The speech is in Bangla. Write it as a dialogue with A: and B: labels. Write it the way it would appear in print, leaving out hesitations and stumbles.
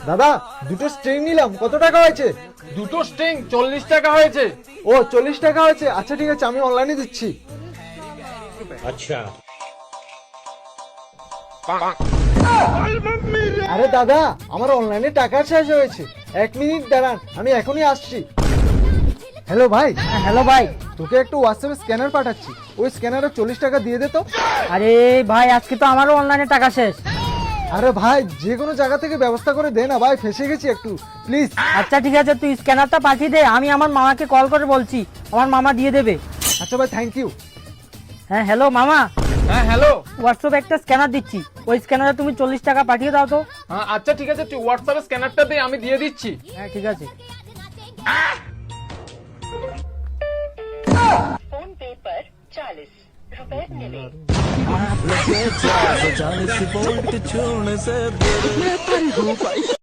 A: দাদা দুটো স্ট্রিং নিলাম, কত টাকা হয়েছে?
B: দুটো স্ট্রিং 40 টাকা হয়েছে।
A: ও 40 টাকা হয়েছে, আচ্ছা ঠিক আছে আমি অনলাইনে দিচ্ছি। আরে দাদা আমার অনলাইনে টাকা শেষ হয়েছে, 1 মিনিট দাঁড়ান আমি এখনই আসছি। হ্যালো ভাই।
C: হ্যালো ভাই।
A: তোকে একটু হোয়াটসঅ্যাপে স্ক্যানার পাঠাচ্ছি, ওই স্ক্যানারে 40 টাকা দিয়ে দে তো।
C: আরে ভাই আজকে তো আমারও অনলাইনে টাকা শেষ।
A: আরে ভাই যে কোনো জায়গা থেকে ব্যবস্থা করে দে না ভাই, ফেসে গেছি একটু প্লিজ।
C: আচ্ছা ঠিক আছে, তুই স্ক্যানারটা পাঠিয়ে দে, আমি আমার মামাকে কল করে বলছি, আমার মামা দিয়ে দেবে।
A: আচ্ছা ভাই থ্যাংক ইউ।
C: হ্যাঁ হ্যালো মামা,
B: হ্যাঁ হ্যালো।
C: হোয়াটসঅ্যাপে একটা স্ক্যানার দিচ্ছি, ওই স্ক্যানারে তুমি 40 টাকা পাঠিয়ে দাও তো।
B: হ্যাঁ আচ্ছা ঠিক আছে, তুই হোয়াটসঅ্যাপে স্ক্যানারটা দে, আমি দিয়ে দিচ্ছি।
C: হ্যাঁ ঠিক আছে।
D: फोन पे पर 40 रुपए मिले।
E: लगे 440 वोल्ट छूने से